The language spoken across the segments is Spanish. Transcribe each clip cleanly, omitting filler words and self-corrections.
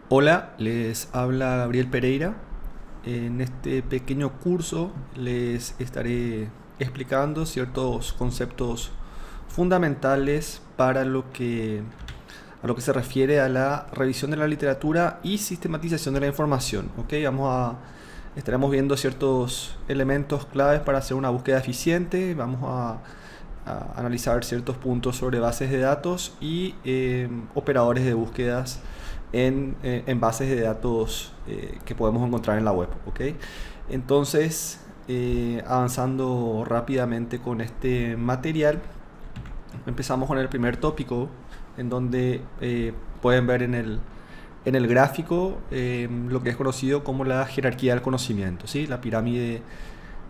Hola, les habla Gabriel Pereira. En este pequeño curso les estaré explicando ciertos conceptos fundamentales para a lo que se refiere a la revisión de la literatura y sistematización de la información. ¿Ok? Estaremos viendo ciertos elementos claves para hacer una búsqueda eficiente. A analizar ciertos puntos sobre bases de datos y operadores de búsquedas en bases de datos que podemos encontrar en la web. ¿Ok? Entonces, avanzando rápidamente con este material, empezamos con el primer tópico, en donde pueden ver en el gráfico lo que es conocido como la jerarquía del conocimiento, ¿sí? La pirámide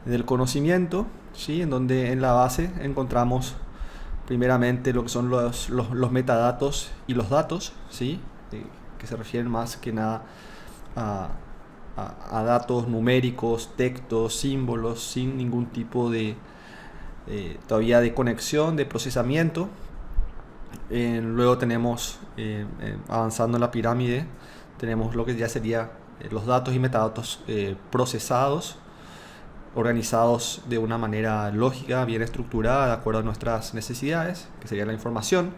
del conocimiento, ¿sí? En donde en la base encontramos primeramente lo que son los metadatos y los datos, ¿sí? Que se refieren más que nada a, a datos numéricos, textos, símbolos, sin ningún tipo todavía de conexión, de procesamiento. Luego tenemos, avanzando en la pirámide, tenemos lo que ya sería los datos y metadatos procesados, organizados de una manera lógica, bien estructurada, de acuerdo a nuestras necesidades, que sería la información.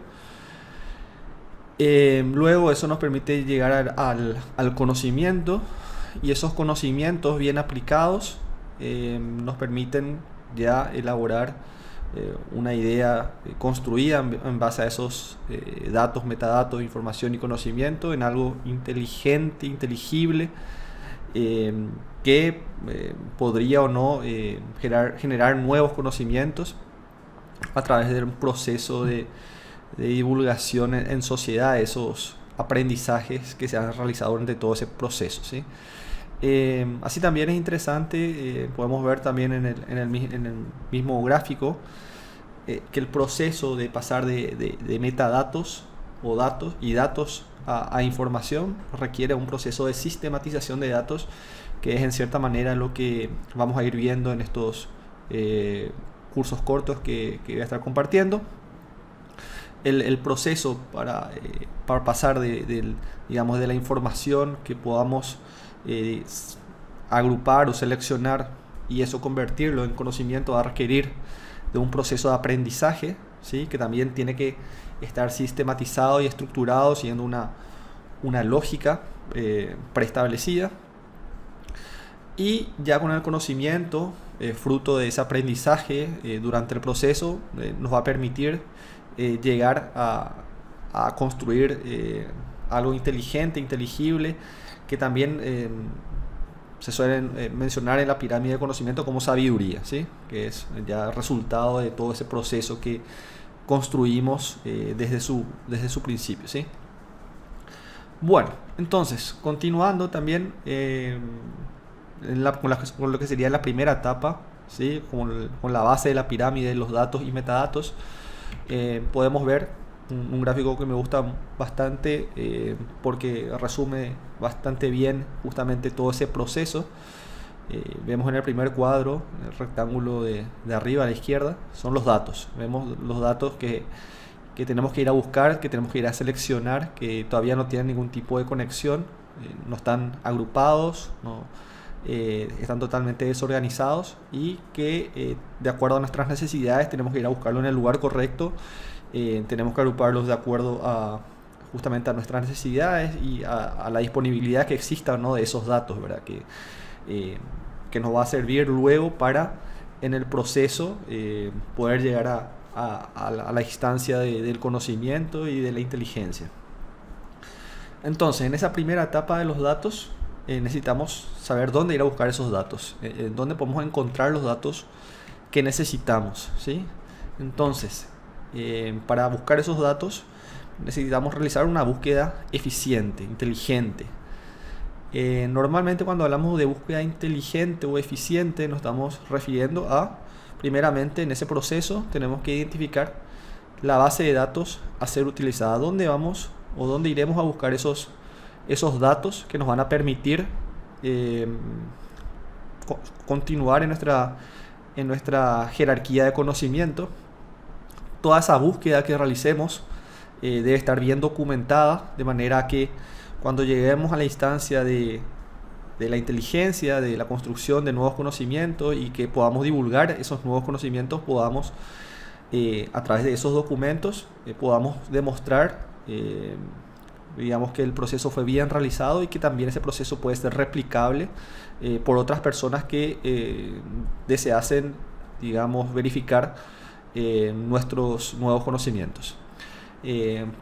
Luego eso nos permite llegar al conocimiento, y esos conocimientos bien aplicados nos permiten ya elaborar una idea construida en base a esos datos, metadatos, información y conocimiento en algo inteligente, inteligible, eh, que podría o no generar nuevos conocimientos a través de un proceso de divulgación en sociedad, esos aprendizajes que se han realizado durante todo ese proceso, ¿sí? Así también es interesante, podemos ver también en el mismo gráfico, que el proceso de pasar de metadatos o datos a información requiere un proceso de sistematización de datos, que es en cierta manera lo que vamos a ir viendo en estos cursos cortos que voy a estar compartiendo. El proceso para pasar digamos, de la información que podamos eh, agrupar o seleccionar y eso convertirlo en conocimiento va a requerir de un proceso de aprendizaje, ¿sí? Que también tiene que estar sistematizado y estructurado siguiendo una lógica preestablecida. Y ya con el conocimiento, fruto de ese aprendizaje durante el proceso, nos va a permitir llegar a construir algo inteligente, inteligible, que también se suelen mencionar en la pirámide de conocimiento como sabiduría, ¿sí? Que es ya el resultado de todo ese proceso que construimos desde su principio, ¿sí? Bueno, entonces, continuando también con lo que sería la primera etapa, ¿sí? Con la base de la pirámide, los datos y metadatos, podemos ver un gráfico que me gusta bastante porque resume bastante bien justamente todo ese proceso. Vemos en el primer cuadro, el rectángulo de arriba a la izquierda, son los datos. Vemos los datos que tenemos que ir a buscar, que tenemos que ir a seleccionar, que todavía no tienen ningún tipo de conexión, no están agrupados, no, están totalmente desorganizados, y que de acuerdo a nuestras necesidades tenemos que ir a buscarlo en el lugar correcto. Tenemos que agruparlos de acuerdo justamente a nuestras necesidades y a la disponibilidad que exista, ¿no? De esos datos, ¿verdad? Eh, que nos va a servir luego para en el proceso poder llegar a la instancia del conocimiento y de la inteligencia. Entonces, en esa primera etapa de los datos, necesitamos saber dónde ir a buscar esos datos, dónde podemos encontrar los datos que necesitamos, ¿sí? Entonces, para buscar esos datos necesitamos realizar una búsqueda eficiente, inteligente. Normalmente cuando hablamos de búsqueda inteligente o eficiente nos estamos refiriendo a, primeramente en ese proceso tenemos que identificar la base de datos a ser utilizada, dónde vamos o dónde iremos a buscar esos datos que nos van a permitir eh, continuar en nuestra jerarquía de conocimiento. Toda esa búsqueda que realicemos debe estar bien documentada, de manera que Cuando lleguemos a la instancia de la inteligencia, de la construcción de nuevos conocimientos y que podamos divulgar esos nuevos conocimientos, podamos a través de esos documentos podamos demostrar digamos que el proceso fue bien realizado y que también ese proceso puede ser replicable por otras personas que deseasen, digamos, verificar nuestros nuevos conocimientos.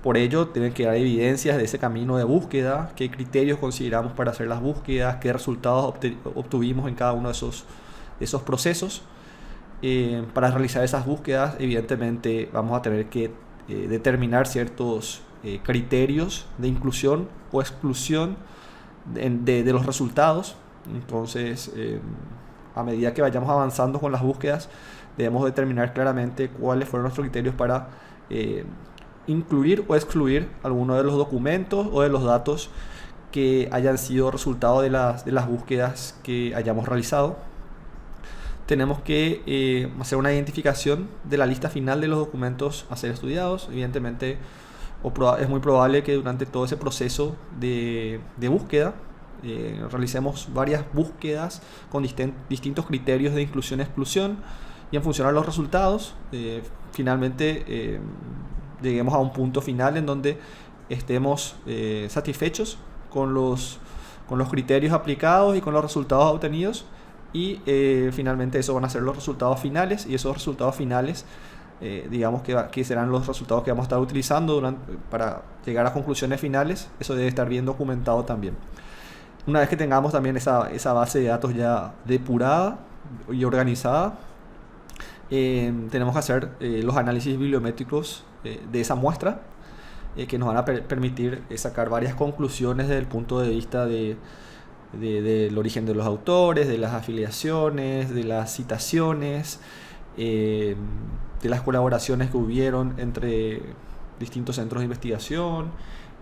Por ello deben quedar evidencias de ese camino de búsqueda, qué criterios consideramos para hacer las búsquedas, qué resultados obtuvimos en cada uno de esos procesos. Para realizar esas búsquedas, evidentemente vamos a tener que determinar ciertos criterios de inclusión o exclusión de los resultados. Entonces, a medida que vayamos avanzando con las búsquedas, debemos determinar claramente cuáles fueron nuestros criterios para incluir o excluir alguno de los documentos o de los datos que hayan sido resultado de las búsquedas que hayamos realizado. Tenemos que hacer una identificación de la lista final de los documentos a ser estudiados. Evidentemente, es muy probable que durante todo ese proceso de búsqueda realicemos varias búsquedas con distintos criterios de inclusión y exclusión, y en función a los resultados finalmente lleguemos a un punto final en donde estemos satisfechos con los criterios aplicados y con los resultados obtenidos, y finalmente esos van a ser los resultados finales, y esos resultados finales digamos que serán los resultados que vamos a estar utilizando para llegar a conclusiones finales. Eso debe estar bien documentado también. Una vez que tengamos también esa base de datos ya depurada y organizada, tenemos que hacer los análisis bibliométricos de esa muestra, que nos van a permitir sacar varias conclusiones desde el punto de vista del origen de los autores, de las afiliaciones, de las citaciones, de las colaboraciones que hubieron entre distintos centros de investigación,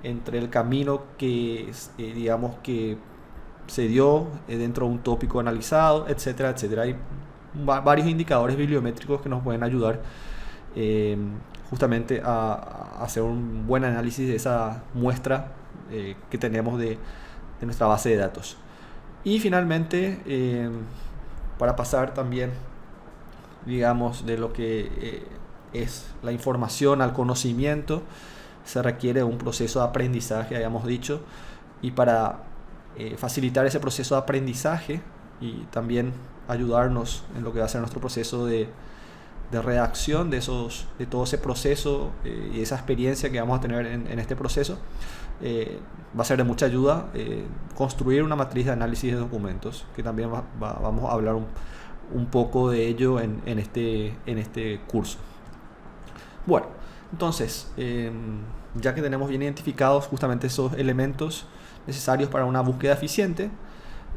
entre el camino que digamos que se dio dentro de un tópico analizado, etcétera, etcétera. Hay varios indicadores bibliométricos que nos pueden ayudar justamente a hacer un buen análisis de esa muestra que tenemos de nuestra base de datos. Y finalmente, para pasar también, digamos, de lo que es la información al conocimiento, se requiere un proceso de aprendizaje, habíamos dicho, y para facilitar ese proceso de aprendizaje y también ayudarnos en lo que va a ser nuestro proceso de redacción de todo ese proceso y esa experiencia que vamos a tener en este proceso, va a ser de mucha ayuda construir una matriz de análisis de documentos, que también vamos a hablar un poco de ello en este curso. Bueno, entonces, ya que tenemos bien identificados justamente esos elementos necesarios para una búsqueda eficiente,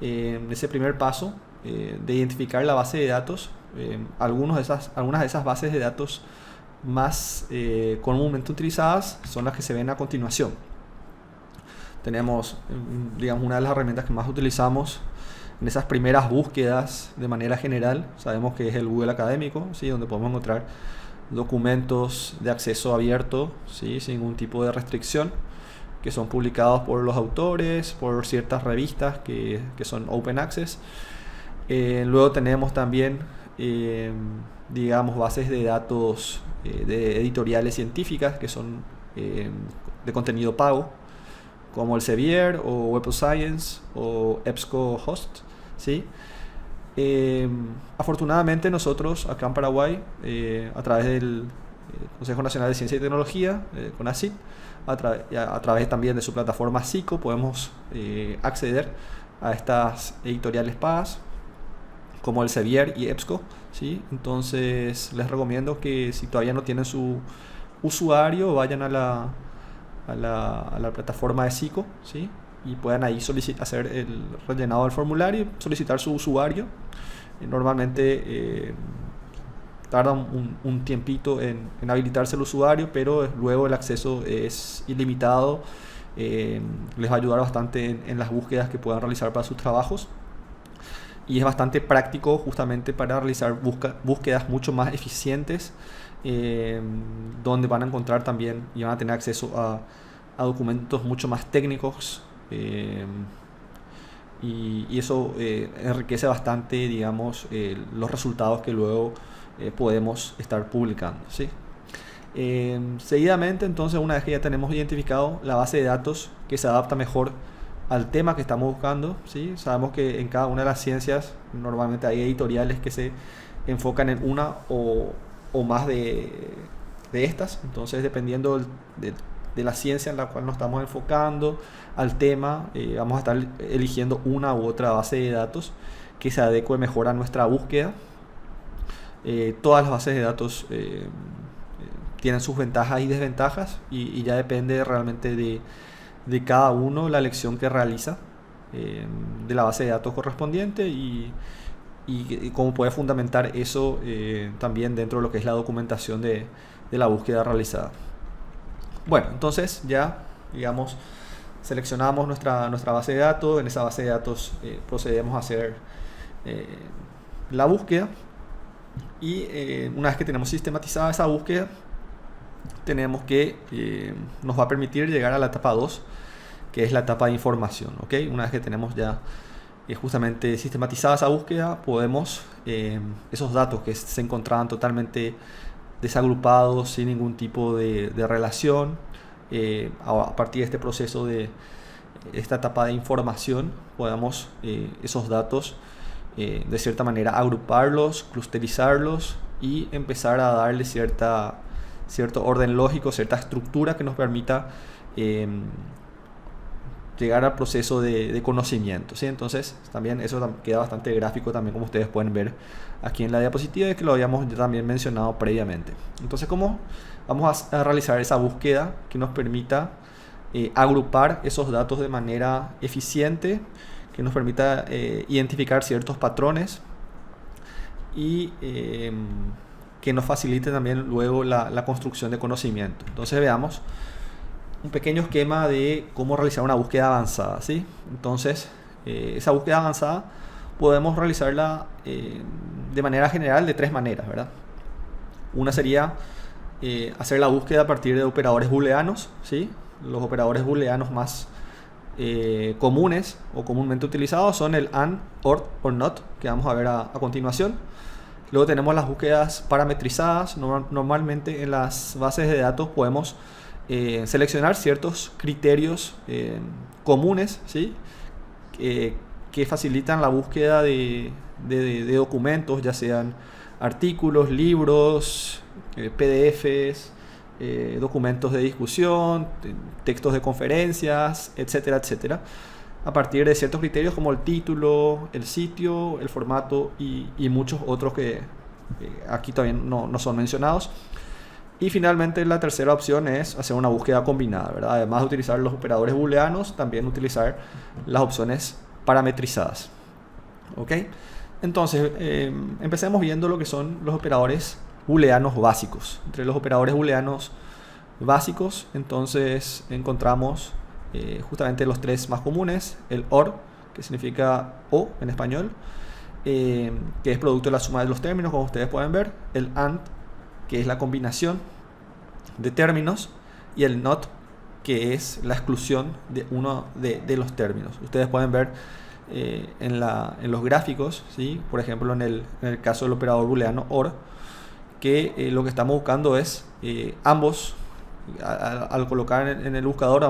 ese primer paso de identificar la base de datos, algunas de esas bases de datos más comúnmente utilizadas son las que se ven a continuación. Tenemos, digamos, una de las herramientas que más utilizamos en esas primeras búsquedas de manera general, sabemos que es el Google académico, ¿sí? Donde podemos encontrar documentos de acceso abierto, ¿sí? Sin ningún tipo de restricción, que son publicados por los autores, por ciertas revistas que son open access. Luego tenemos también digamos, bases de datos de editoriales científicas que son de contenido pago, como Elsevier o Web of Science o EBSCOhost, ¿sí? Afortunadamente nosotros acá en Paraguay, a través del Consejo Nacional de Ciencia y Tecnología, CONACYT, a través también de su plataforma SICO, podemos acceder a estas editoriales pagas como Elsevier y EBSCO, ¿sí? Entonces les recomiendo que si todavía no tienen su usuario, vayan a la plataforma de SICO, ¿sí? Y puedan ahí hacer el rellenado del formulario, solicitar su usuario. Normalmente tarda un tiempito en habilitarse el usuario, pero luego el acceso es ilimitado. Les va a ayudar bastante en las búsquedas que puedan realizar para sus trabajos, y es bastante práctico justamente para realizar búsquedas mucho más eficientes, donde van a encontrar también y van a tener acceso a documentos mucho más técnicos y eso enriquece bastante, digamos, los resultados que luego podemos estar publicando, ¿sí? Seguidamente, entonces, una vez que ya tenemos identificado la base de datos que se adapta mejor al tema que estamos buscando, ¿sí? Sabemos que en cada una de las ciencias normalmente hay editoriales que se enfocan en una o más de estas. Entonces, dependiendo de la ciencia en la cual nos estamos enfocando al tema, vamos a estar eligiendo una u otra base de datos que se adecue mejor a nuestra búsqueda. Todas las bases de datos tienen sus ventajas y desventajas, y ya depende realmente de cada uno la elección que realiza de la base de datos correspondiente, y cómo puede fundamentar eso también dentro de lo que es la documentación de la búsqueda realizada. Bueno, entonces ya, digamos, seleccionamos nuestra base de datos. En esa base de datos procedemos a hacer la búsqueda, y una vez que tenemos sistematizada esa búsqueda, tenemos que nos va a permitir llegar a la etapa 2, que es la etapa de información, ¿ok? Una vez que tenemos ya justamente sistematizada esa búsqueda, podemos esos datos que se encontraban totalmente desagrupados, sin ningún tipo de relación, a partir de este proceso de esta etapa de información, podamos esos datos de cierta manera agruparlos, clusterizarlos y empezar a darle cierto orden lógico, cierta estructura que nos permita llegar al proceso de conocimiento, ¿sí? Entonces también eso queda bastante gráfico también, como ustedes pueden ver aquí en la diapositiva, y que lo habíamos también mencionado previamente. Entonces, ¿cómo vamos a realizar esa búsqueda que nos permita agrupar esos datos de manera eficiente, que nos permita identificar ciertos patrones y que nos facilite también luego la construcción de conocimiento? Entonces veamos un pequeño esquema de cómo realizar una búsqueda avanzada, ¿sí? Entonces, esa búsqueda avanzada podemos realizarla de manera general de tres maneras, ¿verdad? Una sería hacer la búsqueda a partir de operadores booleanos, ¿sí? Los operadores booleanos más comunes o comúnmente utilizados son el AND, OR o NOT, que vamos a ver a continuación. Luego tenemos las búsquedas parametrizadas. Normalmente en las bases de datos podemos seleccionar ciertos criterios comunes, ¿sí? Que facilitan la búsqueda de documentos, ya sean artículos, libros, PDFs, documentos de discusión, textos de conferencias, etcétera, etcétera, a partir de ciertos criterios como el título, el sitio, el formato y muchos otros que aquí todavía no son mencionados. Y finalmente la tercera opción es hacer una búsqueda combinada, ¿verdad? Además de utilizar los operadores booleanos, también utilizar las opciones parametrizadas, ¿ok? Entonces, empecemos viendo lo que son los operadores booleanos básicos. Entre los operadores booleanos básicos, entonces encontramos justamente los tres más comunes: el OR, que significa o en español, que es producto de la suma de los términos, como ustedes pueden ver; el AND, que es la combinación de términos; y el NOT, que es la exclusión de uno de los términos. Ustedes pueden ver en los gráficos, ¿sí? Por ejemplo, en el caso del operador booleano OR, que lo que estamos buscando es ambos. Al colocar en el buscador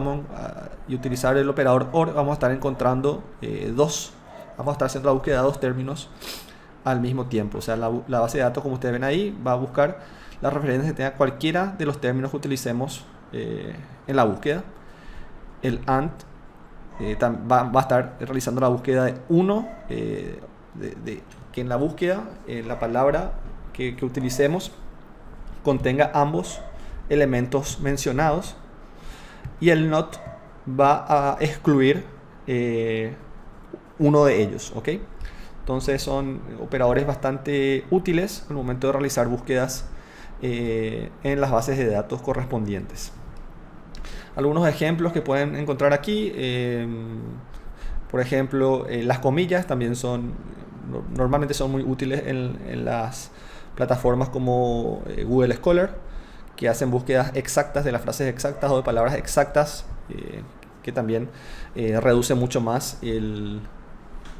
y utilizar el operador OR, vamos a estar encontrando vamos a estar haciendo la búsqueda de dos términos al mismo tiempo. O sea, la base de datos, como ustedes ven ahí, va a buscar las referencias que tenga cualquiera de los términos que utilicemos en la búsqueda. El AND va a estar realizando la búsqueda de uno, que en la búsqueda la palabra que utilicemos contenga ambos elementos mencionados, y el NOT va a excluir uno de ellos, ¿ok? Entonces son operadores bastante útiles al momento de realizar búsquedas en las bases de datos correspondientes. Algunos ejemplos que pueden encontrar aquí, por ejemplo, las comillas también normalmente son muy útiles en las plataformas como Google Scholar, que hacen búsquedas exactas de las frases exactas o de palabras exactas que también reduce mucho más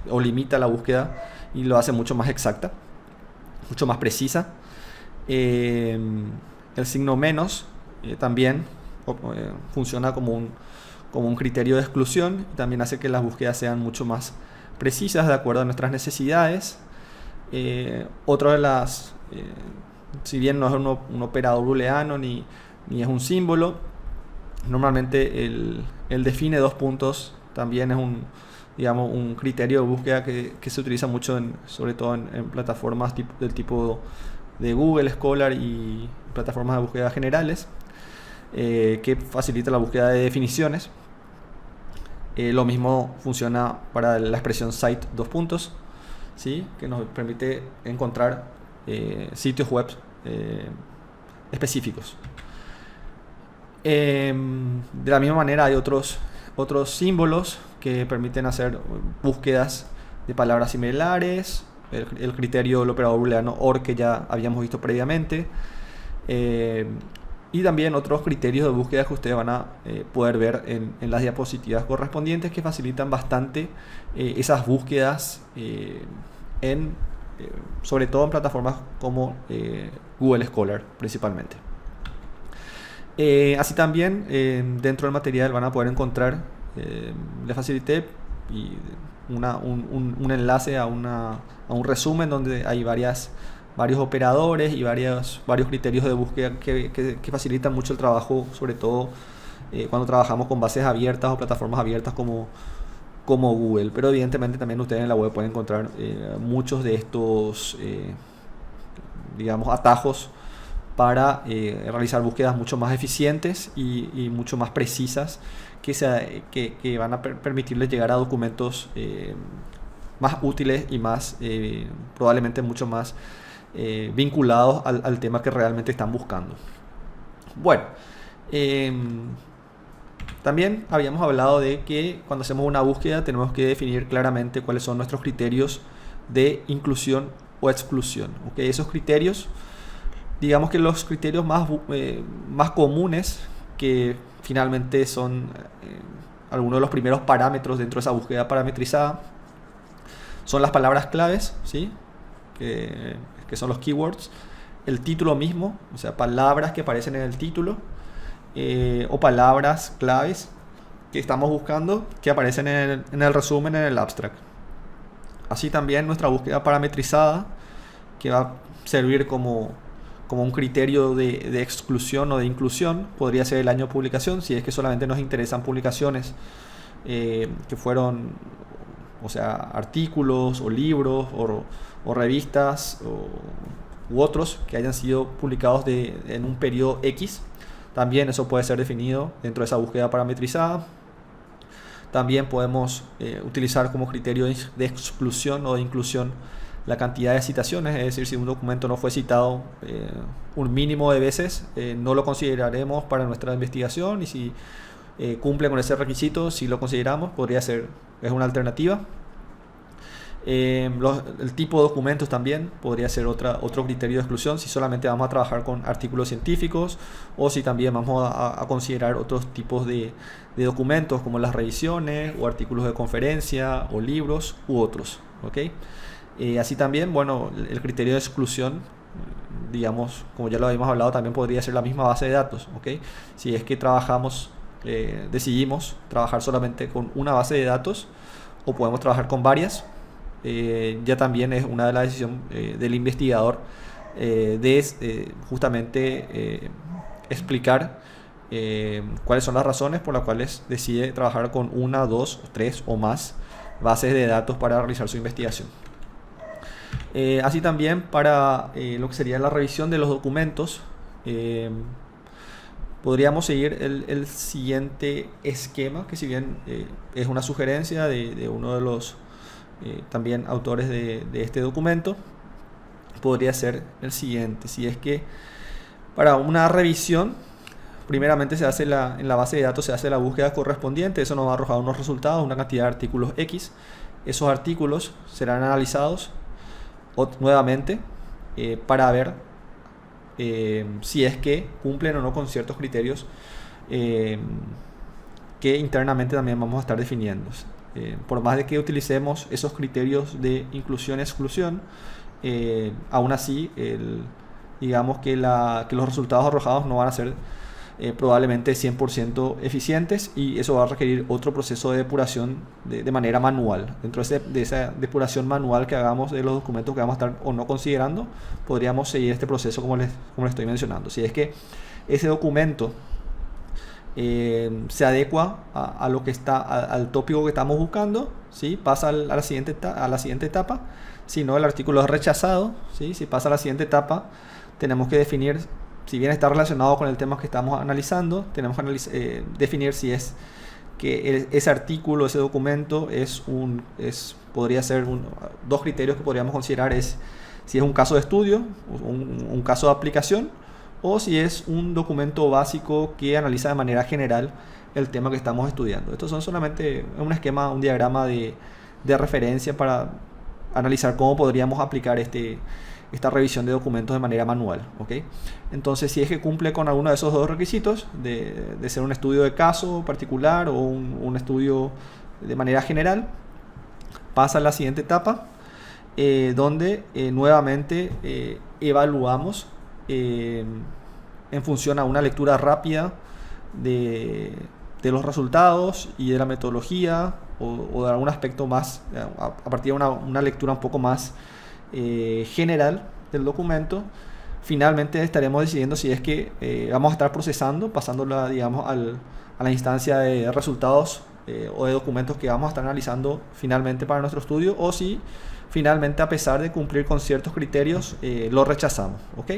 o limita la búsqueda y lo hace mucho más exacta, mucho más precisa. El signo menos también funciona como un criterio de exclusión y también hace que las búsquedas sean mucho más precisas de acuerdo a nuestras necesidades. Otra de las, si bien no es un operador booleano ni es un símbolo, normalmente él define 2 puntos, también es un criterio de búsqueda que se utiliza mucho sobre todo en plataformas del tipo de Google, Scholar y plataformas de búsqueda generales, que facilita la búsqueda de definiciones. Lo mismo funciona para la expresión cite 2 puntos, ¿sí? Que nos permite encontrar sitios web específicos. De la misma manera hay otros símbolos que permiten hacer búsquedas de palabras similares, el criterio del operador booleano OR que ya habíamos visto previamente, y también otros criterios de búsqueda que ustedes van a poder ver en las diapositivas correspondientes, que facilitan bastante esas búsquedas, sobre todo en plataformas como Google Scholar principalmente. Así también dentro del material van a poder encontrar, les facilité un enlace a un resumen donde hay varios operadores y varios criterios de búsqueda que facilitan mucho el trabajo, sobre todo cuando trabajamos con bases abiertas o plataformas abiertas como Google. Pero evidentemente también ustedes en la web pueden encontrar muchos de estos atajos para realizar búsquedas mucho más eficientes y mucho más precisas que van a permitirles llegar a documentos más útiles y más probablemente mucho más vinculados al tema que realmente están buscando. Bueno, también habíamos hablado de que cuando hacemos una búsqueda tenemos que definir claramente cuáles son nuestros criterios de inclusión o exclusión. ¿Okay? Esos criterios, digamos que los criterios más comunes, que finalmente son algunos de los primeros parámetros dentro de esa búsqueda parametrizada, son las palabras claves, ¿sí? que son los keywords, el título mismo, o sea, palabras que aparecen en el título, o palabras claves que estamos buscando que aparecen en el resumen, en el abstract. Así también nuestra búsqueda parametrizada, que va a servir como un criterio de exclusión o de inclusión, podría ser el año de publicación, si es que solamente nos interesan publicaciones que fueron, o sea, artículos o libros o revistas u otros que hayan sido publicados en un periodo X. También eso puede ser definido dentro de esa búsqueda parametrizada. También podemos utilizar como criterio de exclusión o de inclusión la cantidad de citaciones, es decir, si un documento no fue citado un mínimo de veces, no lo consideraremos para nuestra investigación, y si cumple con ese requisito, si lo consideramos, es una alternativa. El tipo de documentos también podría ser otro criterio de exclusión, si solamente vamos a trabajar con artículos científicos o si también vamos a considerar otros tipos de documentos como las revisiones o artículos de conferencia o libros u otros. ¿Okay? Así también, bueno, el criterio de exclusión, digamos, como ya lo habíamos hablado, también podría ser la misma base de datos. ¿Okay? Si es que decidimos trabajar solamente con una base de datos o podemos trabajar con varias, ya también es una de las decisiones del investigador justamente explicar cuáles son las razones por las cuales decide trabajar con 1, 2, 3 o más bases de datos para realizar su investigación. Así también para lo que sería la revisión de los documentos, podríamos seguir el siguiente esquema, que si bien es una sugerencia de uno de los también autores de este documento, podría ser el siguiente. Si es que para una revisión, primeramente en la base de datos se hace la búsqueda correspondiente, eso nos va a arrojar unos resultados, una cantidad de artículos X. Esos artículos serán analizados nuevamente para ver si es que cumplen o no con ciertos criterios que internamente también vamos a estar definiendo. Por más de que utilicemos esos criterios de inclusión y exclusión, aún así digamos que los resultados arrojados no van a ser probablemente 100% eficientes, y eso va a requerir otro proceso de depuración de manera manual. Dentro de esa depuración manual que hagamos de los documentos que vamos a estar o no considerando, podríamos seguir este proceso como les estoy mencionando. Si es que ese documento se adecua a lo que está al tópico que estamos buscando, ¿sí? Pasa a la siguiente etapa. Si no, el artículo es rechazado, ¿sí? Si pasa a la siguiente etapa, tenemos que definir, si bien está relacionado con el tema que estamos analizando, tenemos que definir si es que ese artículo, ese documento podría ser dos criterios que podríamos considerar: si es un caso de estudio, un caso de aplicación, o si es un documento básico que analiza de manera general el tema que estamos estudiando. Estos son solamente un esquema, un diagrama de referencia para analizar cómo podríamos aplicar esta revisión de documentos de manera manual, ¿ok? Entonces, si es que cumple con alguno de esos dos requisitos, de ser un estudio de caso particular o un estudio de manera general, pasa a la siguiente etapa, donde nuevamente evaluamos en función a una lectura rápida de los resultados y de la metodología, o de algún aspecto más, a partir de una lectura un poco más general del documento. Finalmente estaremos decidiendo si es que vamos a estar procesando, pasándola, digamos, a la instancia de resultados o de documentos que vamos a estar analizando finalmente para nuestro estudio, o si finalmente, a pesar de cumplir con ciertos criterios, lo rechazamos, ¿ok?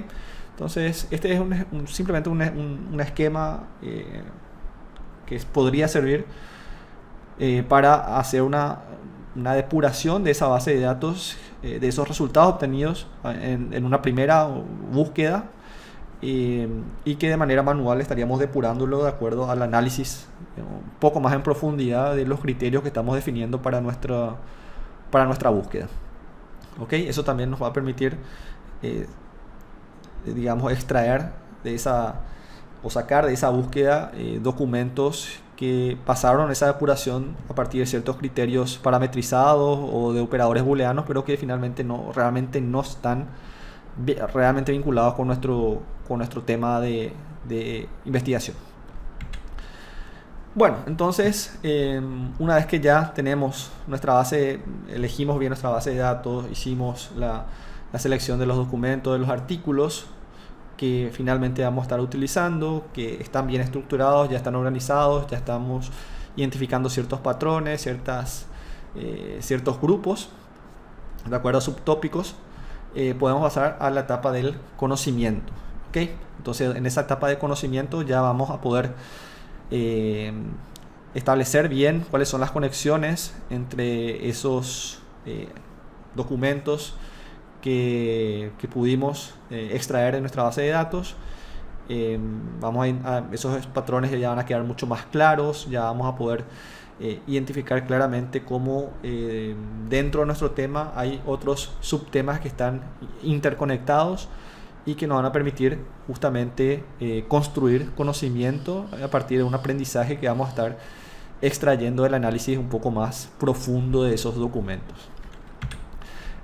Entonces, este es simplemente un esquema que podría servir para hacer una depuración de esa base de datos, de esos resultados obtenidos en una primera búsqueda, y que de manera manual estaríamos depurándolo de acuerdo al análisis un poco más en profundidad de los criterios que estamos definiendo para nuestra búsqueda. ¿Ok? Eso también nos va a permitir, digamos, extraer de esa, o sacar de esa búsqueda documentos que pasaron esa depuración a partir de ciertos criterios parametrizados o de operadores booleanos, pero que finalmente realmente no están realmente vinculados con nuestro tema de investigación. Bueno, entonces, una vez que ya tenemos nuestra base, elegimos bien nuestra base de datos, hicimos la selección de los documentos, de los artículos que finalmente vamos a estar utilizando, que están bien estructurados, ya están organizados, ya estamos identificando ciertos patrones, ciertos grupos, de acuerdo a subtópicos, podemos pasar a la etapa del conocimiento, ¿ok? Entonces, en esa etapa de conocimiento ya vamos a poder establecer bien cuáles son las conexiones entre esos documentos que pudimos extraer de nuestra base de datos. Esos patrones ya van a quedar mucho más claros, ya vamos a poder identificar claramente cómo dentro de nuestro tema hay otros subtemas que están interconectados y que nos van a permitir justamente construir conocimiento a partir de un aprendizaje que vamos a estar extrayendo del análisis un poco más profundo de esos documentos.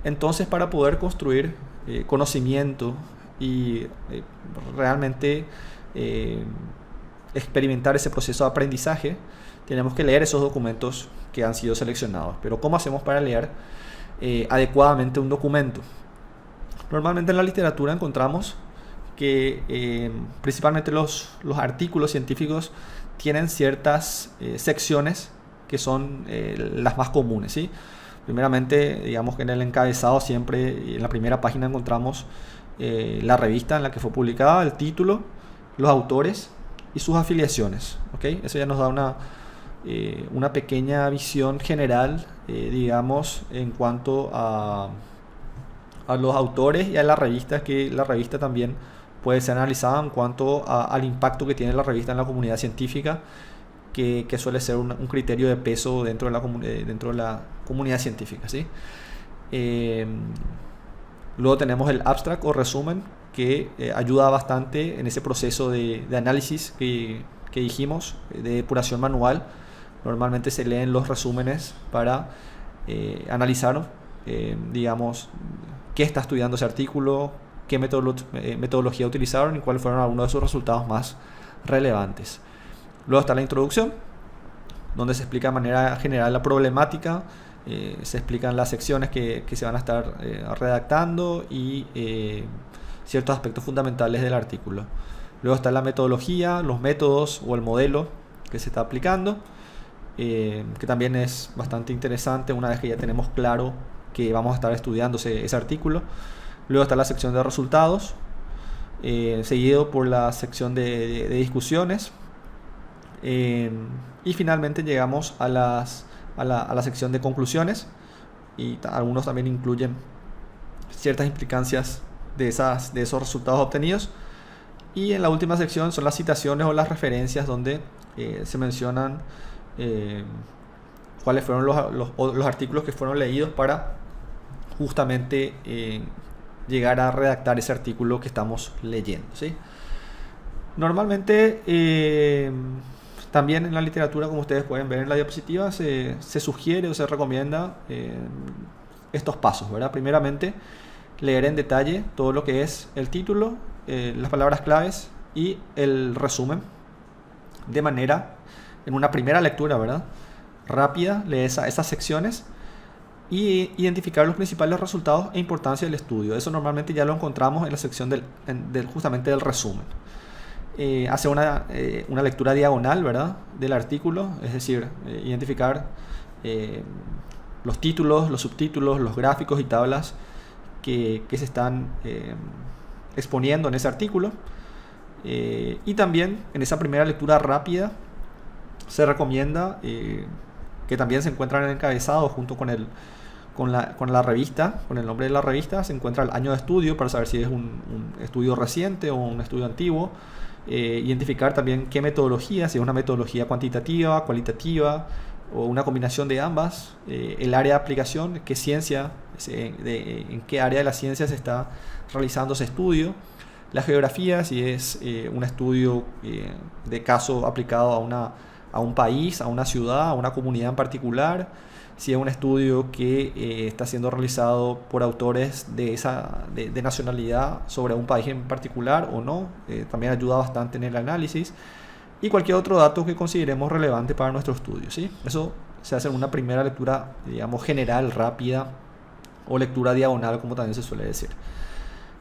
Entonces, para poder construir conocimiento y realmente experimentar ese proceso de aprendizaje, tenemos que leer esos documentos que han sido seleccionados. Pero ¿cómo hacemos para leer adecuadamente un documento? Normalmente en la literatura encontramos que principalmente los artículos científicos tienen ciertas secciones que son las más comunes, ¿sí? Primeramente, digamos que en el encabezado siempre, en la primera página, encontramos la revista en la que fue publicada, el título, los autores y sus afiliaciones, ¿ok? Eso ya nos da una pequeña visión general, digamos, en cuanto a los autores y a la revista, que la revista también puede ser analizada en cuanto al impacto que tiene la revista en la comunidad científica, que suele ser un criterio de peso dentro de la comunidad científica, ¿sí? Luego tenemos el abstract o resumen, que ayuda bastante en ese proceso de análisis que que dijimos de depuración manual. Normalmente se leen los resúmenes para analizar, digamos, qué está estudiando ese artículo, qué metodología utilizaron y cuáles fueron algunos de sus resultados más relevantes. Luego está la introducción, donde se explica de manera general la problemática, se explican las secciones que se van a estar redactando y ciertos aspectos fundamentales del artículo. Luego está la metodología, los métodos o el modelo que se está aplicando, que también es bastante interesante una vez que ya tenemos claro que vamos a estar estudiando ese artículo. Luego está la sección de resultados, seguido por la sección de discusiones, y finalmente llegamos a la sección de conclusiones, y algunos también incluyen ciertas implicancias de esos resultados obtenidos. Y en la última sección son las citaciones o las referencias, donde se mencionan cuáles fueron los artículos que fueron leídos para justamente llegar a redactar ese artículo que estamos leyendo, ¿sí? Normalmente también en la literatura, como ustedes pueden ver en la diapositiva, se sugiere o se recomienda estos pasos, ¿verdad? Primeramente, leer en detalle todo lo que es el título, las palabras claves y el resumen, de manera, en una primera lectura, ¿verdad?, rápida, leer esas secciones y identificar los principales resultados e importancia del estudio. Eso normalmente ya lo encontramos en la sección justamente del resumen. Hacer una lectura diagonal, ¿verdad?, del artículo, es decir, identificar los títulos, los subtítulos, los gráficos y tablas que se están exponiendo en ese artículo. Y también en esa primera lectura rápida se recomienda que también se encuentran encabezados junto con la revista, con el nombre de la revista, se encuentra el año de estudio para saber si es un estudio reciente o un estudio antiguo. Identificar también qué metodología, si es una metodología cuantitativa, cualitativa o una combinación de ambas, el área de aplicación, qué ciencia, en qué área de la ciencia se está realizando ese estudio, la geografía, si es un estudio de caso aplicado a un país, a una ciudad, a una comunidad en particular, si es un estudio que está siendo realizado por autores de nacionalidad sobre un país en particular o no, también ayuda bastante en el análisis, y cualquier otro dato que consideremos relevante para nuestro estudio, ¿sí? Eso se hace en una primera lectura, digamos, general, rápida, o lectura diagonal, como también se suele decir.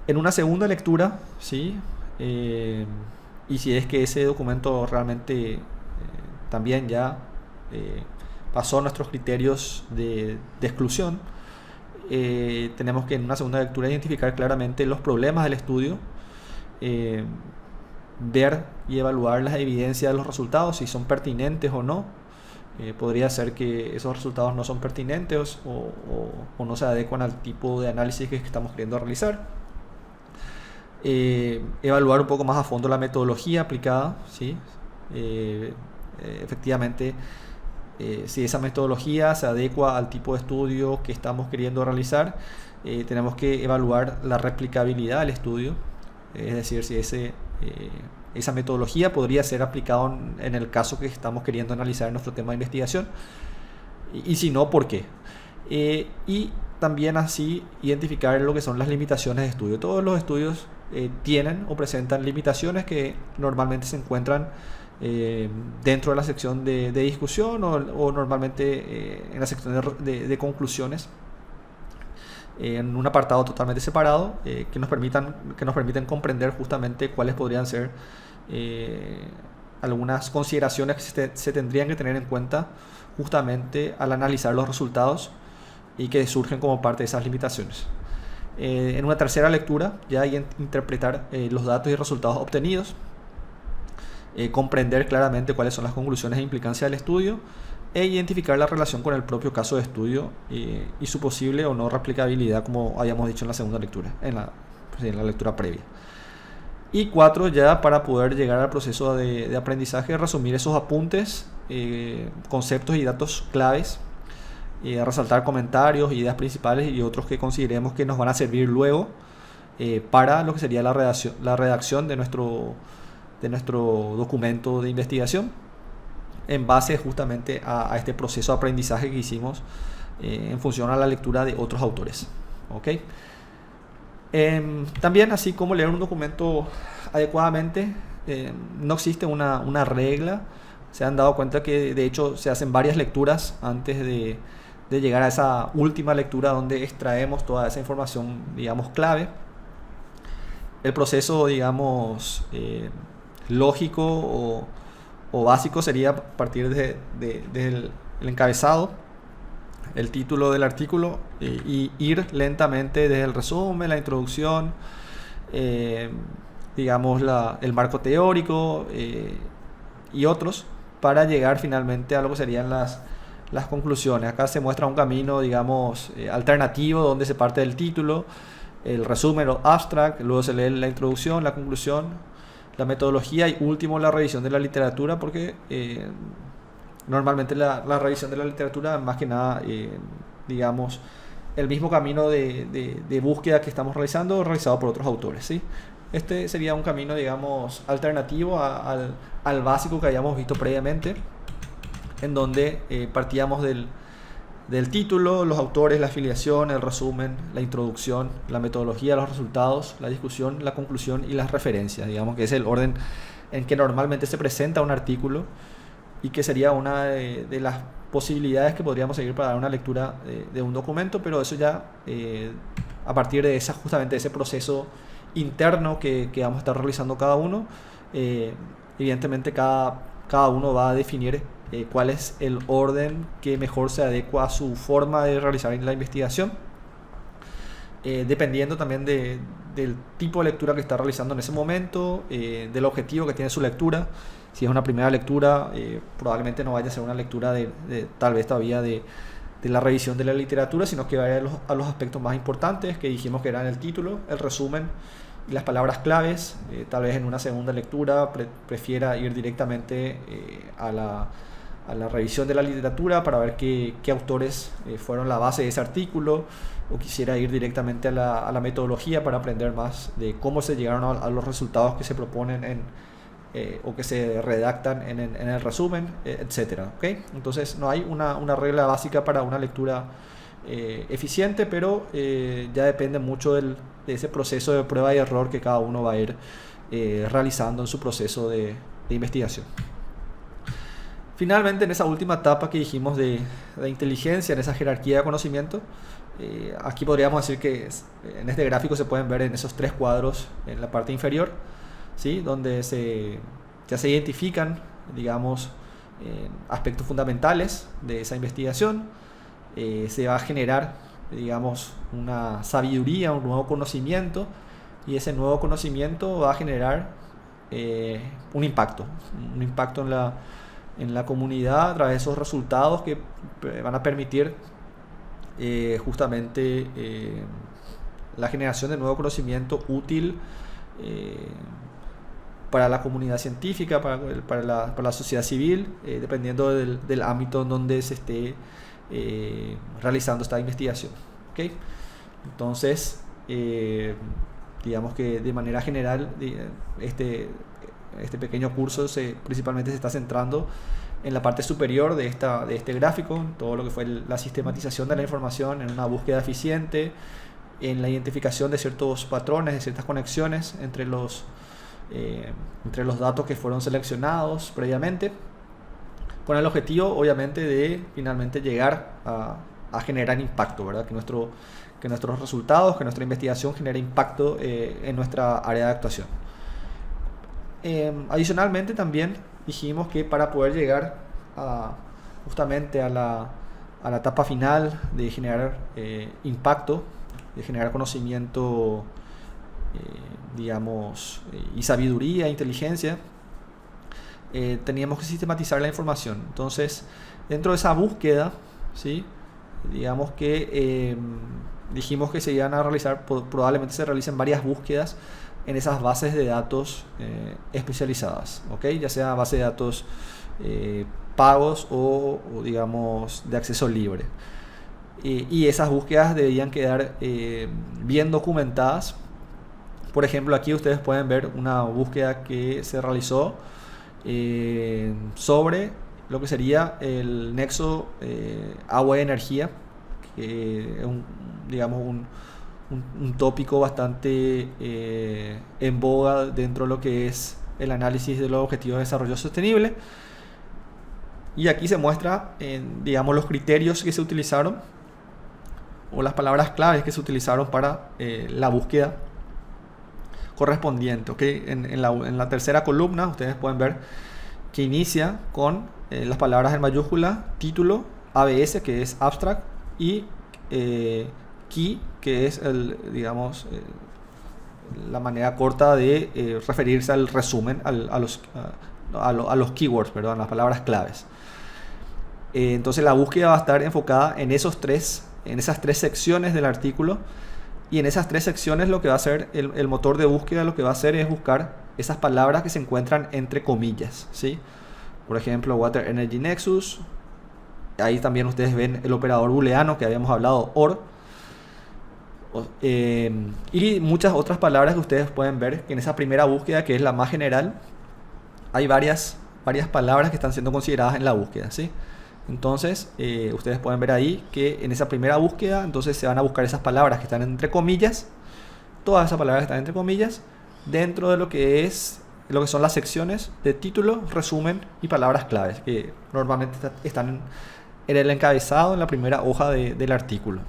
En una segunda lectura, ¿sí? Y si es que ese documento realmente también ya pasó nuestros criterios de exclusión, tenemos que en una segunda lectura identificar claramente los problemas del estudio, ver y evaluar las evidencias de los resultados, si son pertinentes o no. Podría ser que esos resultados no son pertinentes o no se adecuan al tipo de análisis que estamos queriendo realizar. Evaluar un poco más a fondo la metodología aplicada, ¿sí? Efectivamente, si esa metodología se adecua al tipo de estudio que estamos queriendo realizar. Tenemos que evaluar la replicabilidad del estudio, es decir, si esa metodología podría ser aplicada en el caso que estamos queriendo analizar en nuestro tema de investigación, y si no, ¿por qué? Y también así identificar lo que son las limitaciones de estudio. Todos los estudios tienen o presentan limitaciones que normalmente se encuentran dentro de la sección de discusión o normalmente en la sección de conclusiones, en un apartado totalmente separado, que nos permiten comprender justamente cuáles podrían ser algunas consideraciones que se tendrían que tener en cuenta justamente al analizar los resultados y que surgen como parte de esas limitaciones. En una tercera lectura ya hay interpretar los datos y resultados obtenidos, comprender claramente cuáles son las conclusiones e implicancias del estudio, e identificar la relación con el propio caso de estudio y su posible o no replicabilidad, como habíamos dicho en la segunda lectura, en la lectura previa. Y 4, ya para poder llegar al proceso de aprendizaje, resumir esos apuntes, conceptos y datos claves, resaltar comentarios, ideas principales y otros que consideremos que nos van a servir luego para lo que sería la redacción de de nuestro documento de investigación en base justamente a este proceso de aprendizaje que hicimos en función a la lectura de otros autores. ¿Okay? También, así como leer un documento adecuadamente, no existe una regla. Se han dado cuenta que de hecho se hacen varias lecturas antes de llegar a esa última lectura donde extraemos toda esa información, digamos, clave. El proceso, digamos, lógico o básico sería partir del encabezado, el título del artículo, y ir lentamente desde el resumen, la introducción, digamos el marco teórico y otros, para llegar finalmente a lo que serían las conclusiones. Acá se muestra un camino, digamos, alternativo, donde se parte del título, el resumen o abstract, luego se lee la introducción, la conclusión, la metodología y último la revisión de la literatura, porque normalmente la revisión de la literatura, más que nada, digamos, el mismo camino de búsqueda que estamos realizado por otros autores, ¿sí? Este sería un camino, digamos, alternativo al básico que habíamos visto previamente, en donde partíamos del título, los autores, la afiliación, el resumen, la introducción, la metodología, los resultados, la discusión, la conclusión y las referencias. Digamos que es el orden en que normalmente se presenta un artículo y que sería una de las posibilidades que podríamos seguir para dar una lectura de un documento, pero eso ya a partir de justamente ese proceso interno que vamos a estar realizando cada uno. Evidentemente cada uno va a definir cuál es el orden que mejor se adecua a su forma de realizar la investigación, dependiendo también del tipo de lectura que está realizando en ese momento, del objetivo que tiene su lectura. Si es una primera lectura, probablemente no vaya a ser una lectura tal vez todavía de la revisión de la literatura, sino que vaya a los aspectos más importantes que dijimos que eran el título, el resumen y las palabras claves. Tal vez en una segunda lectura prefiera ir directamente a la revisión de la literatura para ver qué autores fueron la base de ese artículo, o quisiera ir directamente a la metodología para aprender más de cómo se llegaron a los resultados que se proponen o que se redactan en el resumen, etcétera. ¿Okay? Entonces no hay una regla básica para una lectura eficiente, pero ya depende mucho de ese proceso de prueba y error que cada uno va a ir realizando en su proceso de investigación. Finalmente, en esa última etapa que dijimos de inteligencia, en esa jerarquía de conocimiento, aquí podríamos decir que en este gráfico se pueden ver en esos tres cuadros en la parte inferior, ¿sí? Donde ya se identifican, digamos, aspectos fundamentales de esa investigación. Se va a generar, digamos, una sabiduría, un nuevo conocimiento, y ese nuevo conocimiento va a generar un impacto en la comunidad a través de esos resultados que van a permitir justamente la generación de nuevo conocimiento útil para la comunidad científica, para la sociedad civil, dependiendo del ámbito en donde se esté realizando esta investigación. ¿Okay? Entonces, digamos que de manera general este pequeño curso principalmente se está centrando en la parte superior de este gráfico, todo lo que fue la sistematización de la información, en una búsqueda eficiente, en la identificación de ciertos patrones, de ciertas conexiones entre los datos que fueron seleccionados previamente, con el objetivo obviamente de finalmente llegar a generar impacto, ¿verdad? Que nuestros resultados, que nuestra investigación genere impacto en nuestra área de actuación. Adicionalmente también dijimos que para poder llegar justamente a la etapa final de generar impacto, de generar conocimiento, digamos, y sabiduría, inteligencia, teníamos que sistematizar la información. Entonces, dentro de esa búsqueda, ¿sí? Digamos que dijimos que se iban a realizar, probablemente se realicen varias búsquedas en esas bases de datos especializadas, ¿okay? Ya sea base de datos pagos o digamos de acceso libre, y esas búsquedas deberían quedar bien documentadas Por ejemplo, aquí ustedes pueden ver una búsqueda que se realizó sobre lo que sería el nexo agua y energía, que es digamos un tópico bastante en boga dentro de lo que es el análisis de los objetivos de desarrollo sostenible. Y aquí se muestra, digamos, los criterios que se utilizaron o las palabras claves que se utilizaron para la búsqueda correspondiente. ¿Okay? En la tercera columna ustedes pueden ver que inicia con las palabras en mayúscula, título, ABS, que es abstract, y key, que es la manera corta de referirse al resumen, a los keywords, perdón, las palabras claves. Entonces la búsqueda va a estar enfocada en esas tres secciones del artículo, y en esas tres secciones lo que va a hacer el motor de búsqueda, lo que va a hacer es buscar esas palabras que se encuentran entre comillas, ¿sí? Por ejemplo, Water Energy Nexus. Ahí también ustedes ven el operador booleano que habíamos hablado, OR. Y muchas otras palabras que ustedes pueden ver que en esa primera búsqueda, que es la más general, hay varias palabras que están siendo consideradas en la búsqueda, ¿sí? Entonces, ustedes pueden ver ahí que en esa primera búsqueda, entonces se van a buscar esas palabras que están entre comillas, todas esas palabras que están entre comillas, dentro de lo que son las secciones de título, resumen y palabras claves, que normalmente están en el encabezado, en la primera hoja del artículo.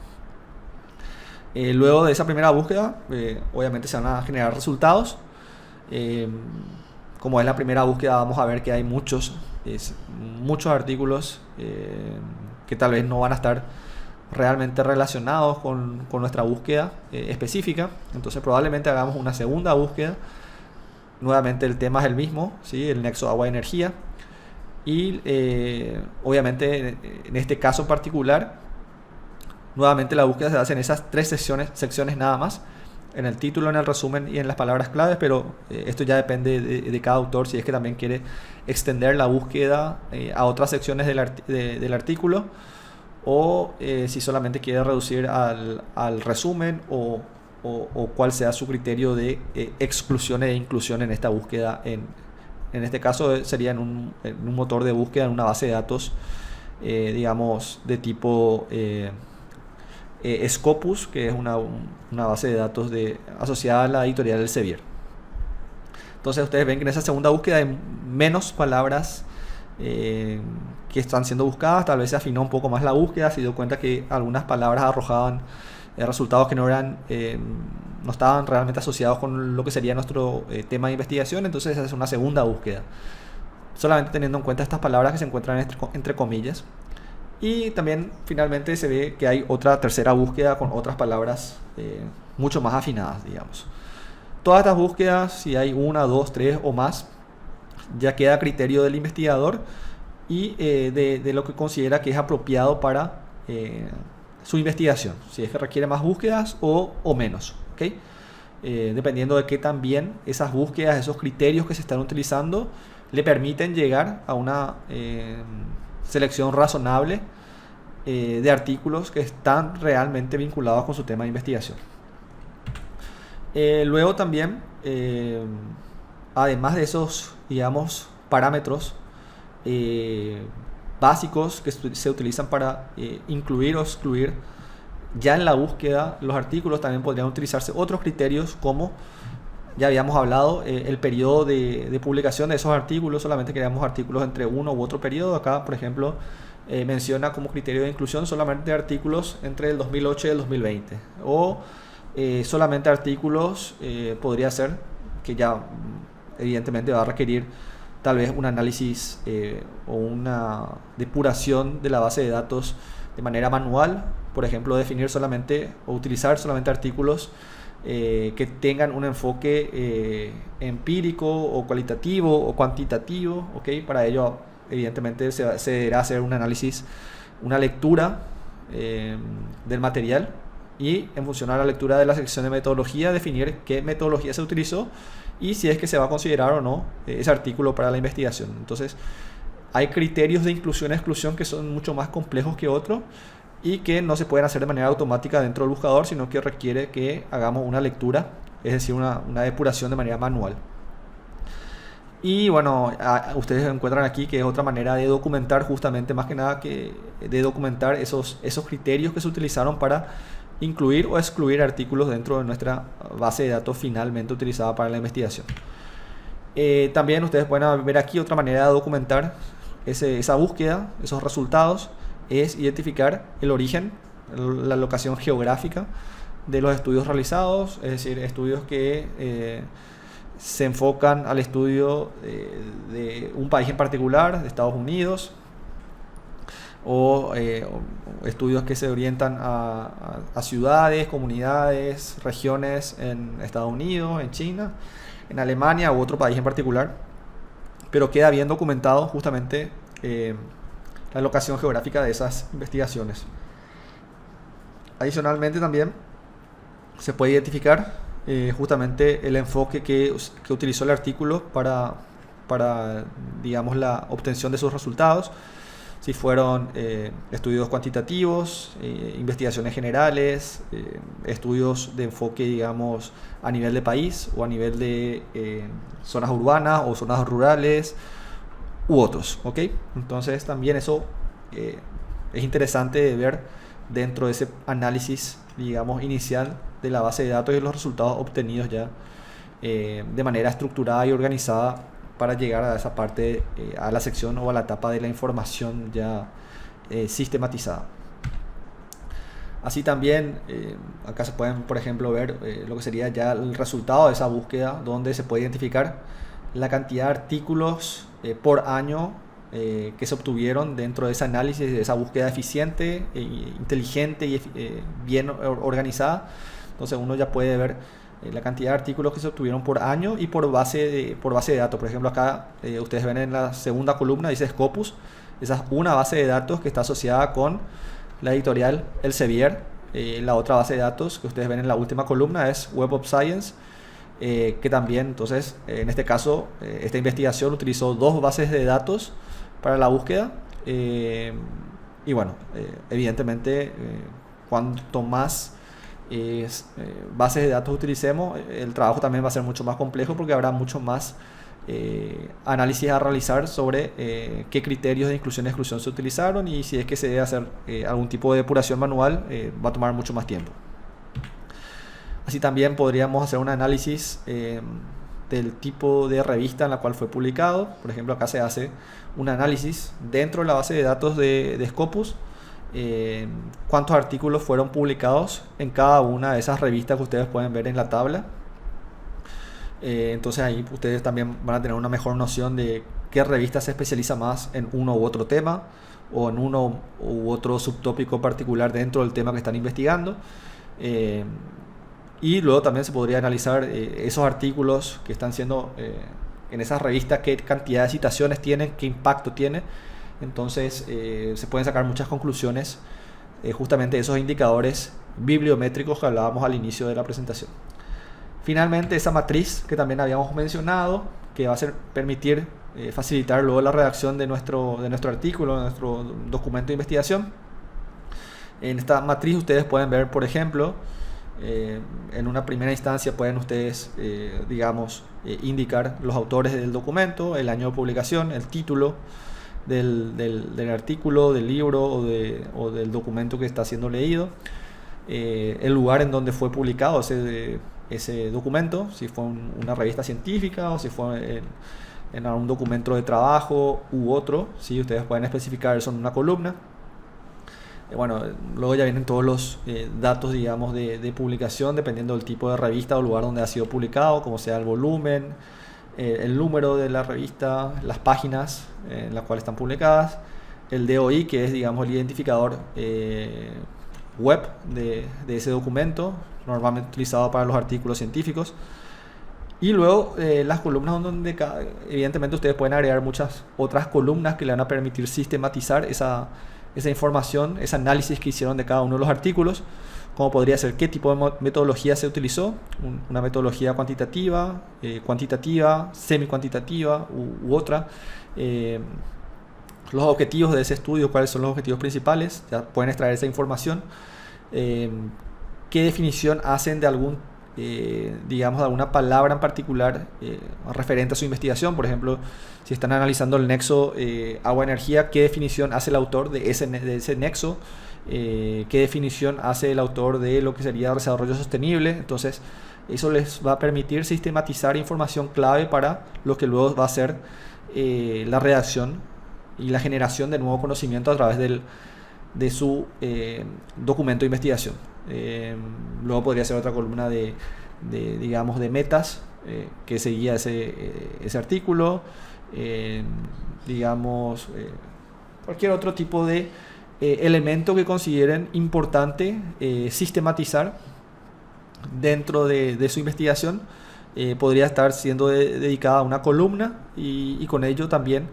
Luego de esa primera búsqueda, obviamente se van a generar resultados. Como es la primera búsqueda, vamos a ver que hay muchos artículos que tal vez no van a estar realmente relacionados con nuestra búsqueda específica. Entonces probablemente hagamos una segunda búsqueda. Nuevamente el tema es el mismo, ¿sí? El nexo agua-energía. Y obviamente en este caso en particular, nuevamente la búsqueda se hace en esas tres secciones nada más, en el título, en el resumen y en las palabras claves, pero esto ya depende de cada autor, si es que también quiere extender la búsqueda a otras secciones del artículo, o si solamente quiere reducir al resumen, o cuál sea su criterio de exclusión e inclusión en esta búsqueda. En este caso sería en un motor de búsqueda, en una base de datos, digamos, de tipo Scopus, que es una base de datos asociada a la editorial Elsevier. Entonces ustedes ven que en esa segunda búsqueda hay menos palabras que están siendo buscadas. Tal vez se afinó un poco más la búsqueda, se dio cuenta que algunas palabras arrojaban resultados que no estaban realmente asociados con lo que sería nuestro tema de investigación. Entonces esa es una segunda búsqueda, solamente teniendo en cuenta estas palabras que se encuentran entre comillas. Y también finalmente se ve que hay otra tercera búsqueda con otras palabras mucho más afinadas, digamos. Todas estas búsquedas, si hay una, dos, tres o más, ya queda a criterio del investigador y de lo que considera que es apropiado para su investigación, si es que requiere más búsquedas o menos, ¿okay? Dependiendo de que también esas búsquedas, esos criterios que se están utilizando, le permiten llegar a una selección razonable de artículos que están realmente vinculados con su tema de investigación. Luego también, además de esos, digamos, parámetros básicos que se utilizan para incluir o excluir ya en la búsqueda los artículos, también podrían utilizarse otros criterios, como ya habíamos hablado, el periodo de publicación de esos artículos. Solamente queríamos artículos entre uno u otro periodo. Acá, por ejemplo, menciona como criterio de inclusión solamente artículos entre el 2008 y el 2020. O solamente artículos, podría ser, que ya evidentemente va a requerir tal vez un análisis o una depuración de la base de datos de manera manual. Por ejemplo, definir solamente o utilizar solamente artículos que tengan un enfoque empírico o cualitativo o cuantitativo, ¿okay? Para ello, evidentemente, se deberá hacer un análisis, una lectura del material, y en función a la lectura de la sección de metodología, definir qué metodología se utilizó y si es que se va a considerar o no ese artículo para la investigación. Entonces, hay criterios de inclusión y exclusión que son mucho más complejos que otros y que no se pueden hacer de manera automática dentro del buscador, sino que requiere que hagamos una lectura es decir, una depuración de manera manual. Y bueno, ustedes encuentran aquí que es otra manera de documentar, justamente más que nada que de documentar esos criterios que se utilizaron para incluir o excluir artículos dentro de nuestra base de datos finalmente utilizada para la investigación. También ustedes pueden ver aquí otra manera de documentar esa búsqueda, esos resultados, es identificar el origen, la locación geográfica de los estudios realizados, es decir, estudios que se enfocan al estudio de un país en particular, de Estados Unidos, o estudios que se orientan a ciudades, comunidades, regiones en Estados Unidos, en China, en Alemania u otro país en particular, pero queda bien documentado justamente la locación geográfica de esas investigaciones. Adicionalmente también se puede identificar justamente el enfoque que utilizó el artículo para digamos, la obtención de sus resultados. Si fueron estudios cuantitativos, investigaciones generales, estudios de enfoque, digamos, a nivel de país o a nivel de zonas urbanas o zonas rurales u otros, ¿ok? Entonces también eso es interesante de ver dentro de ese análisis, digamos, inicial de la base de datos y los resultados obtenidos ya de manera estructurada y organizada para llegar a esa parte, a la sección o a la etapa de la información ya sistematizada. Así también, acá se pueden, por ejemplo, ver lo que sería ya el resultado de esa búsqueda, donde se puede identificar la cantidad de artículos por año que se obtuvieron dentro de ese análisis, de esa búsqueda eficiente, inteligente y bien organizada. Entonces uno ya puede ver la cantidad de artículos que se obtuvieron por año y por base de datos. Por ejemplo, acá ustedes ven en la segunda columna, dice Scopus. Esa es una base de datos que está asociada con la editorial Elsevier. La otra base de datos que ustedes ven en la última columna es Web of Science, que también, entonces, en este caso, esta investigación utilizó dos bases de datos para la búsqueda. Y bueno, evidentemente, cuanto más bases de datos utilicemos, el trabajo también va a ser mucho más complejo, porque habrá mucho más análisis a realizar sobre qué criterios de inclusión y exclusión se utilizaron, y si es que se debe hacer algún tipo de depuración manual, va a tomar mucho más tiempo. Así también podríamos hacer un análisis del tipo de revista en la cual fue publicado. Por ejemplo, acá se hace un análisis dentro de la base de datos de Scopus, cuántos artículos fueron publicados en cada una de esas revistas que ustedes pueden ver en la tabla. Entonces ahí ustedes también van a tener una mejor noción de qué revista se especializa más en uno u otro tema, o en uno u otro subtópico particular dentro del tema que están investigando. Y luego también se podría analizar esos artículos que están siendo en esas revistas, qué cantidad de citaciones tienen, qué impacto tiene. Entonces se pueden sacar muchas conclusiones justamente de esos indicadores bibliométricos que hablábamos al inicio de la presentación. Finalmente, esa matriz que también habíamos mencionado, que va a permitir facilitar luego la redacción de nuestro artículo, de nuestro documento de investigación. En esta matriz ustedes pueden ver, por ejemplo, en una primera instancia pueden ustedes, digamos, indicar los autores del documento, el año de publicación, el título del artículo, del libro o del documento que está siendo leído, el lugar en donde fue publicado ese documento, si fue una revista científica o si fue en algún documento de trabajo u otro, ¿sí? Ustedes pueden especificar eso en una columna. Bueno, luego ya vienen todos los datos, digamos, de publicación, dependiendo del tipo de revista o lugar donde ha sido publicado, como sea el volumen, el número de la revista, las páginas en las cuales están publicadas, el DOI, que es, digamos, el identificador web de ese documento, normalmente utilizado para los artículos científicos. Y luego las columnas donde evidentemente ustedes pueden agregar muchas otras columnas que le van a permitir sistematizar esa información, ese análisis que hicieron de cada uno de los artículos, como podría ser qué tipo de metodología se utilizó, una metodología cuantitativa, semi-cuantitativa u otra, los objetivos de ese estudio, cuáles son los objetivos principales, ya pueden extraer esa información, qué definición hacen de algún digamos, alguna palabra en particular referente a su investigación. Por ejemplo, si están analizando el nexo agua-energía, ¿qué definición hace el autor de ese nexo? ¿Qué definición hace el autor de lo que sería desarrollo sostenible? Entonces, eso les va a permitir sistematizar información clave para lo que luego va a ser la redacción y la generación de nuevo conocimiento a través de su documento de investigación. Luego podría ser otra columna digamos, de metas que seguía ese artículo, digamos, cualquier otro tipo de elemento que consideren importante sistematizar dentro de su investigación. Podría estar siendo dedicada a una columna y con ello también,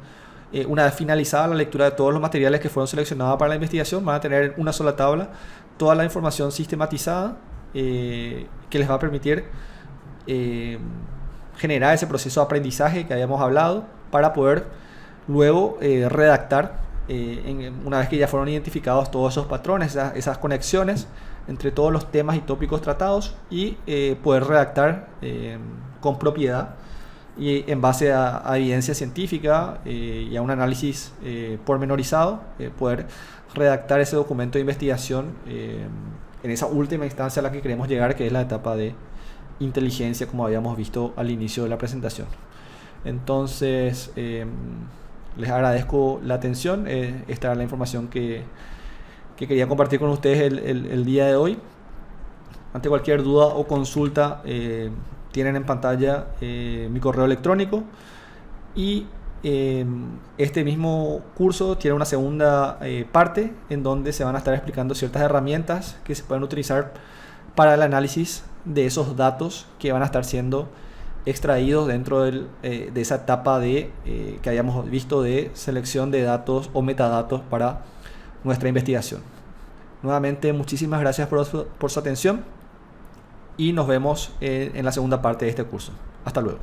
una vez finalizada la lectura de todos los materiales que fueron seleccionados para la investigación, van a tener en una sola tabla toda la información sistematizada que les va a permitir generar ese proceso de aprendizaje que habíamos hablado para poder luego redactar, una vez que ya fueron identificados todos esos patrones, esas conexiones entre todos los temas y tópicos tratados, y poder redactar con propiedad y en base a evidencia científica y a un análisis pormenorizado, poder redactar ese documento de investigación en esa última instancia a la que queremos llegar, que es la etapa de inteligencia, como habíamos visto al inicio de la presentación. Entonces, les agradezco la atención. Esta era la información que quería compartir con ustedes el día de hoy. Ante cualquier duda o consulta, tienen en pantalla mi correo electrónico, y este mismo curso tiene una segunda parte en donde se van a estar explicando ciertas herramientas que se pueden utilizar para el análisis de esos datos que van a estar siendo extraídos dentro de esa etapa que habíamos visto de selección de datos o metadatos para nuestra investigación. Nuevamente, muchísimas gracias por su atención y nos vemos en la segunda parte de este curso. Hasta luego.